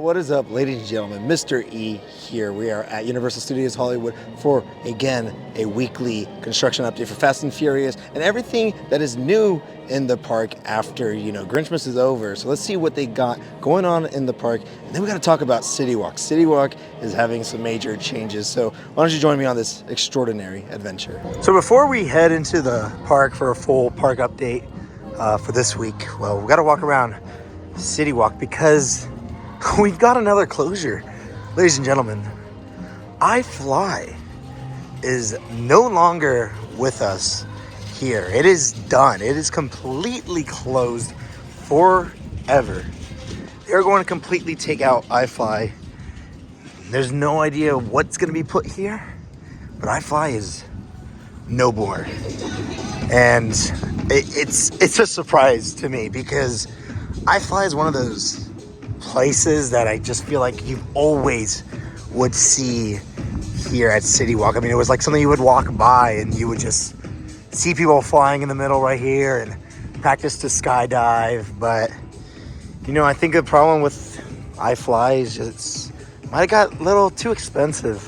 What is up, ladies and gentlemen? Mr. E here. We are at Universal Studios Hollywood for, again, a weekly construction update for Fast and Furious and everything that is new in the park after, Grinchmas is over. So let's see what they got going on in the park. And then we got to talk about City Walk. City Walk is having some major changes. So why don't you join me on this extraordinary adventure? So before we head into the park for a full park update for this week, well, we got to walk around City Walk because we've got another closure. Ladies and gentlemen, iFly is no longer with us here. It is done. It is completely closed forever. They're going to completely take out iFly. There's no idea what's going to be put here, but iFly is no more. And it's a surprise to me because iFly is one of those places that I just feel like you always would see here at City Walk. I mean, it was like something you would walk by and you would just see people flying in the middle right here and practice to skydive. But, I think the problem with iFly is just might have got a little too expensive.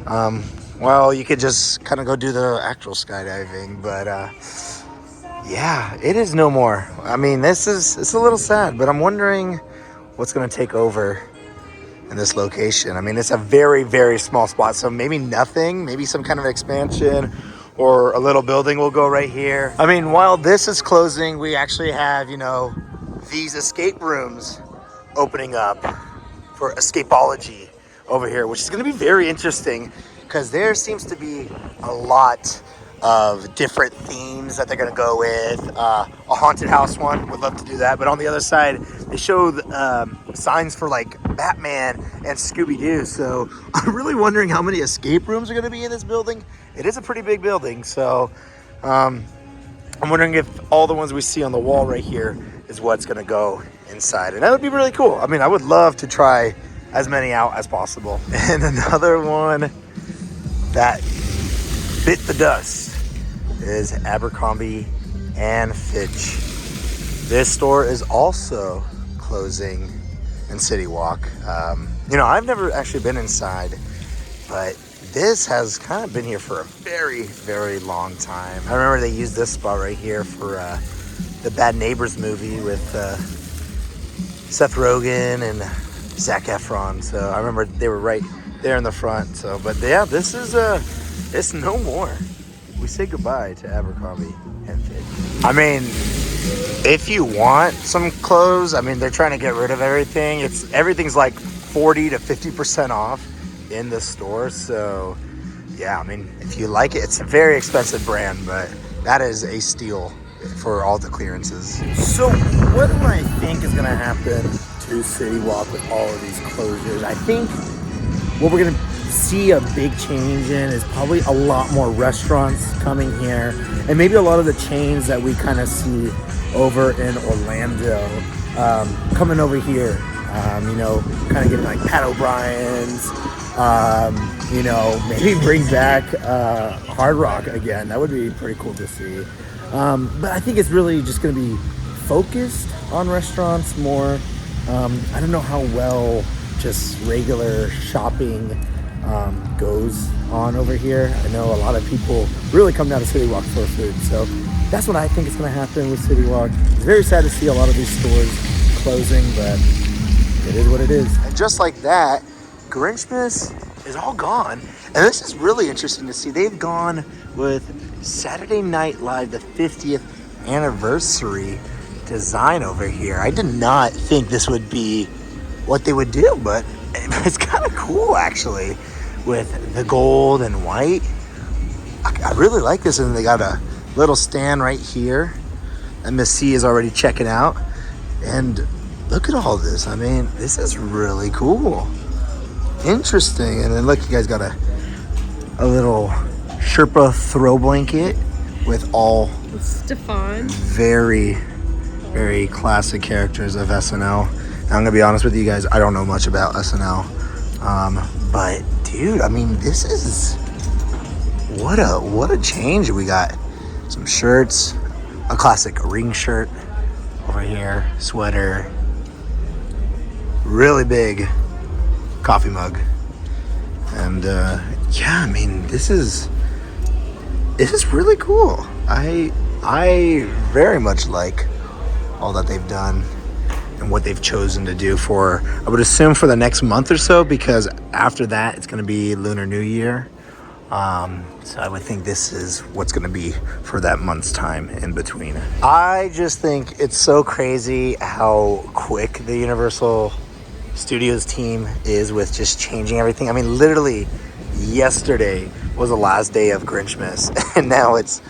Well, you could just kind of go do the actual skydiving, but yeah, it is no more. I mean, it's a little sad, but I'm wondering what's going to take over in this location. I mean, it's a very, very small spot, so maybe nothing, maybe some kind of expansion or a little building will go right here. I mean, while this is closing, we actually have, these escape rooms opening up for escapology over here, which is going to be very interesting because there seems to be a lot of different themes that they're going to go with. A haunted house one, would love to do that. But on the other side, they show signs for like Batman and Scooby-Doo. So I'm really wondering how many escape rooms are going to be in this building. It is a pretty big building. So I'm wondering if all the ones we see on the wall right here is what's going to go inside. And that would be really cool. I mean, I would love to try as many out as possible. And another one that bit the dust is Abercrombie and Fitch. This store is also closing in City Walk. I've never actually been inside, but this has kind of been here for a very, very long time. I remember they used this spot right here for the Bad Neighbors movie with Seth Rogen and Zac Efron. So I remember they were right there in the front. So, but yeah, this is it's no more. We say goodbye to Abercrombie and Fitch. I mean, if you want some clothes, I mean, they're trying to get rid of everything. Everything's like 40 to 50% off in the store. So yeah, I mean, if you like it, it's a very expensive brand, but that is a steal for all the clearances. So what do I think is gonna happen to City Walk with all of these closures? I think what we're gonna see a big change in is probably a lot more restaurants coming here, and maybe a lot of the chains that we kind of see over in Orlando coming over here. Kind of getting like Pat O'Brien's. Maybe bring back Hard Rock again. That would be pretty cool to see. But I think it's really just going to be focused on restaurants more. I don't know how well just regular shopping goes on over here. I know a lot of people really come down to City Walk for food, so that's what I think is going to happen with City Walk. It's very sad to see a lot of these stores closing, but it is what it is. And just like that, Grinchmas is all gone, and this is really interesting to see. They've gone with Saturday Night Live, the 50th anniversary design over here. I did not think this would be what they would do, but it's kind of cool actually, with the gold and white. I really like this, and they got a little stand right here, and Miss C is already checking out. And look at all this. I mean, this is really cool, interesting. And then look, you guys got a little Sherpa throw blanket with all Stefan, very, very classic characters of SNL. I'm gonna be honest with you guys, I don't know much about SNL, but dude, I mean, this is what a change. We got some shirts, a classic ring shirt over here, sweater, really big coffee mug. And yeah, I mean, this is really cool. I very much like all that they've done and what they've chosen to do for, I would assume, for the next month or so, because after that it's going to be Lunar New Year. So I would think this is what's going to be for that month's time in between. I just think it's so crazy how quick the Universal Studios team is with just changing everything. I mean, literally yesterday was the last day of Grinchmas, and now it's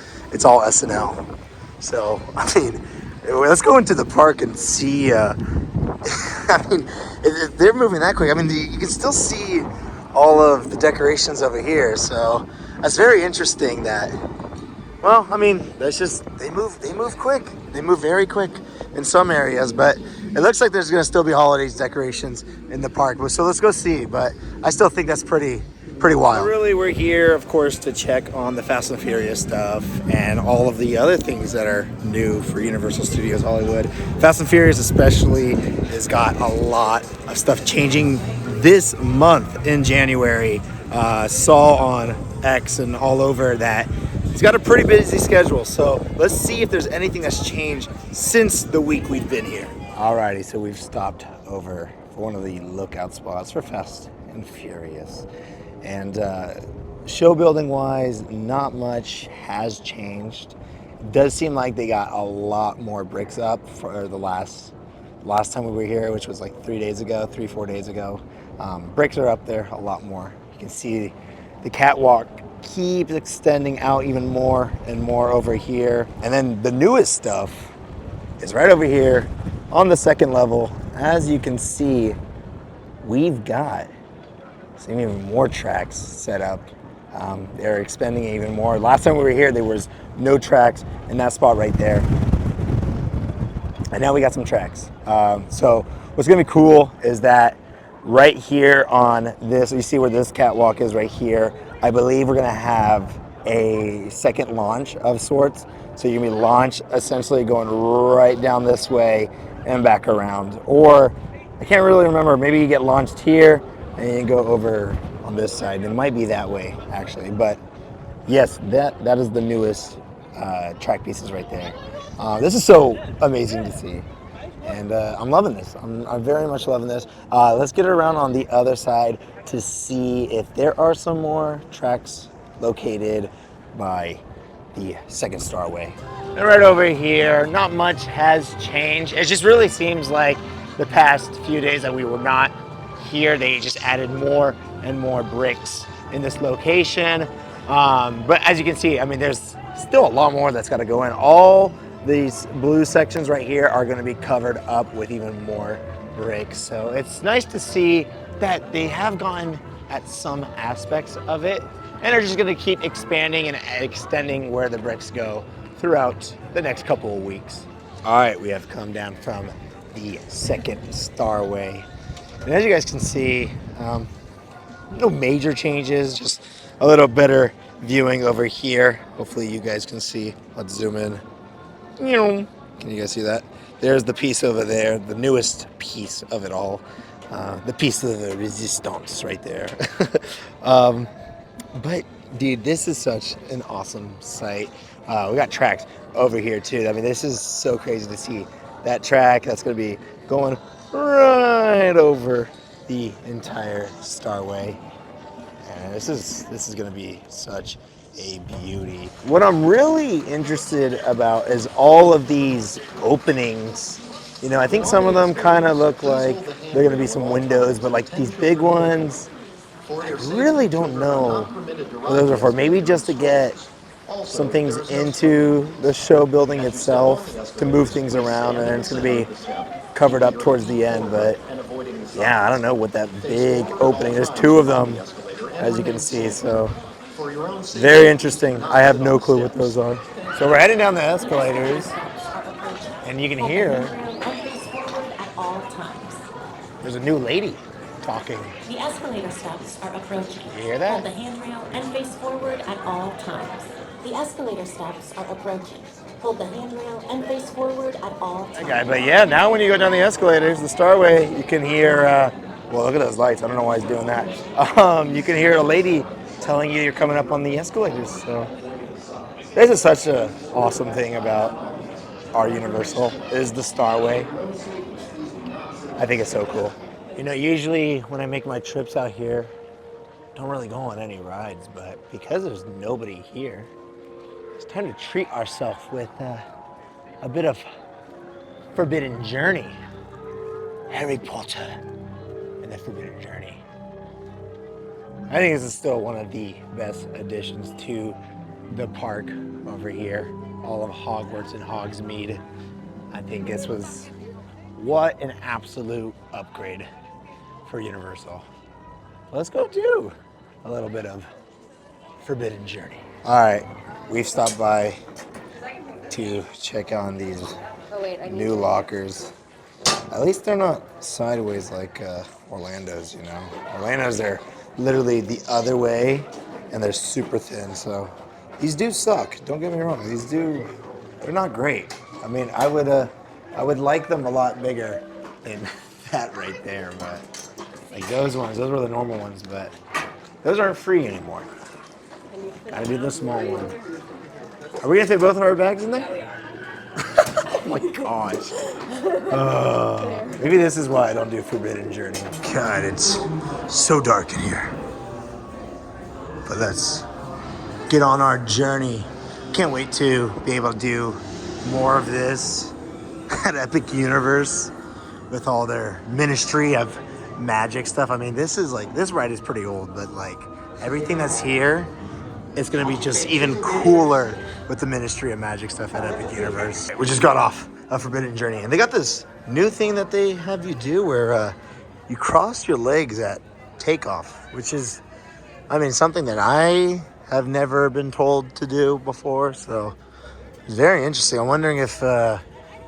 all SNL. So I mean, let's go into the park and see. I mean, if they're moving that quick, I mean, you can still see all of the decorations over here. So that's very interesting that, well, I mean, that's just, they move quick. They move very quick in some areas, but it looks like there's going to still be holidays decorations in the park. So let's go see, but I still think that's pretty wild. Really, we're here, of course, to check on the Fast and Furious stuff and all of the other things that are new for Universal Studios Hollywood. Fast and Furious especially has got a lot of stuff changing this month in January. Saw on X and all over that he's got a pretty busy schedule. So let's see if there's anything that's changed since the week we've been here. Alrighty, so we've stopped over for one of the lookout spots for Fast and Furious. And show building wise, not much has changed. It does seem like they got a lot more bricks up for the last time we were here, which was like 4 days ago. Bricks are up there a lot more. You can see the catwalk keeps extending out even more and more over here. And then the newest stuff is right over here on the second level. As you can see, we've got some even more tracks set up. They're expanding it even more. Last time we were here, there was no tracks in that spot right there. And now we got some tracks. So what's gonna be cool is that right here on this, you see where this catwalk is right here, I believe we're gonna have a second launch of sorts. So you're gonna be launched essentially going right down this way and back around. Or I can't really remember, maybe you get launched here and you go over on this side. It might be that way actually, but yes, that is the newest track pieces right there. This is so amazing to see, and I'm loving this. I'm very much loving this. Let's get around on the other side to see if there are some more tracks located by the second Starway. And right over here, not much has changed. It just really seems like the past few days that we were not here, they just added more and more bricks in this location. But as you can see, I mean, there's still a lot more that's got to go in. All these blue sections right here are going to be covered up with even more bricks. So it's nice to see that they have gone at some aspects of it and are just going to keep expanding and extending where the bricks go throughout the next couple of weeks. All right, we have come down from the second Starway. And as you guys can see, no major changes, just a little better viewing over here. Hopefully you guys can see. Let's zoom in. Can you guys see that? There's the piece over there, the newest piece of it all. The piece of the resistance right there. But dude, this is such an awesome site. We got tracks over here too. I mean, this is so crazy to see that track that's going to be going right over the entire Starway. And this is going to be such a beauty. What I'm really interested about is all of these openings. You know, I think some of them kind of look like they're going to be some windows, but like these big ones, I really don't know what those are for. Maybe just to get some things into the show building itself, to move things around, and then it's going to be covered up towards the end. But yeah, I don't know what that big opening, there's two of them, as you can see, so very interesting. I have no clue what those are. So we're heading down the escalators, and you can hear there's a new lady talking. The escalator steps are approaching. You hear that? Hold the handrail and face forward at all times. The escalator steps are approaching. Hold the handrail and face forward at all times. Okay, but yeah, now when you go down the escalators, the Starway, you can hear, well, look at those lights. I don't know why he's doing that. You can hear a lady telling you you're coming up on the escalators. So this is such an awesome thing about our Universal is the Starway. I think it's so cool. You know, usually when I make my trips out here, don't really go on any rides, but because there's nobody here, it's time to treat ourselves with a bit of Forbidden Journey. Harry Potter and the Forbidden Journey. I think this is still one of the best additions to the park over here. All of Hogwarts and Hogsmeade. I think this was what an absolute upgrade for Universal. Let's go do a little bit of Forbidden Journey. All right, we've stopped by to check on these new lockers. At least they're not sideways like Orlando's, you know. Orlando's, they're literally the other way and they're super thin. So these do suck. Don't get me wrong. They're not great. I mean, I would like them a lot bigger than that right there, but like those were the normal ones, but those aren't free anymore. Gotta do the small one. Are we gonna fit both of our bags in there? Oh my gosh. Maybe this is why I don't do Forbidden Journey. God, it's so dark in here. But let's get on our journey. Can't wait to be able to do more of this at Epic Universe with all their Ministry of Magic stuff. I mean, this ride is pretty old, but like everything that's here, it's gonna be just even cooler with the Ministry of Magic stuff at Epic Universe. We just got off a Forbidden Journey, and they got this new thing that they have you do where you cross your legs at takeoff, which is, I mean, something that I have never been told to do before, so it's very interesting. I'm wondering if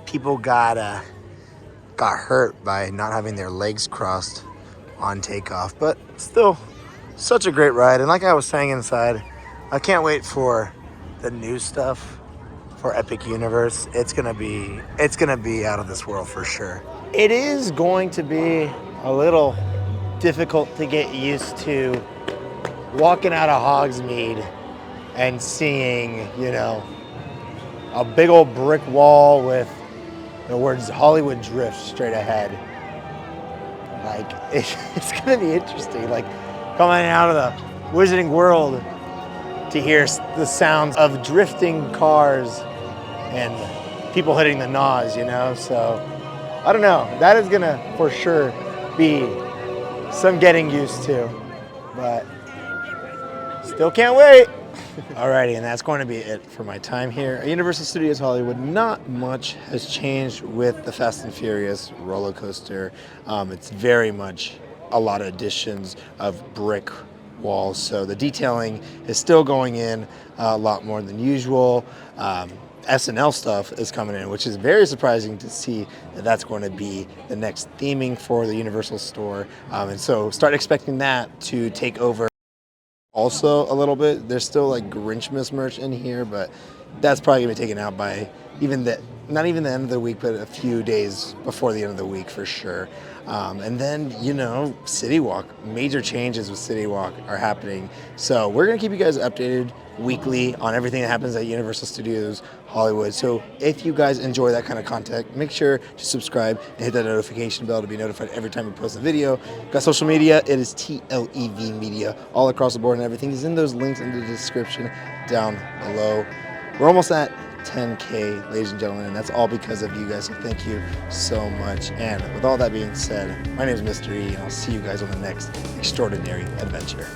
people got hurt by not having their legs crossed on takeoff, but still such a great ride. And like I was saying inside, I can't wait for the new stuff for Epic Universe. It's gonna be out of this world for sure. It is going to be a little difficult to get used to walking out of Hogsmeade and seeing, you know, a big old brick wall with the words Hollywood Drift straight ahead. Like, it's gonna be interesting. Like, coming out of the Wizarding World to hear the sounds of drifting cars and people hitting the NOS, you know? So, I don't know. That is gonna, for sure, be some getting used to. But, still can't wait. Alrighty, and that's going to be it for my time here at Universal Studios Hollywood. Not much has changed with the Fast and Furious roller coaster. It's very much a lot of additions of brick walls, so the detailing is still going in a lot more than usual. SNL stuff is coming in, which is very surprising to see that that's going to be the next theming for the Universal store. And so start expecting that to take over also a little bit. There's still like Grinchmas merch in here, but that's probably gonna be taken out by not even the end of the week, but a few days before the end of the week for sure. And then, you know, City Walk, major changes with City Walk are happening. So we're gonna keep you guys updated weekly on everything that happens at Universal Studios Hollywood. So if you guys enjoy that kind of content, make sure to subscribe and hit that notification bell to be notified every time we post a video. Got social media, it is TLEV Media all across the board, and everything is in those links in the description down below. We're almost at 10K, ladies and gentlemen, and that's all because of you guys, so thank you so much. And with all that being said, my name is Mr. E, and I'll see you guys on the next extraordinary adventure.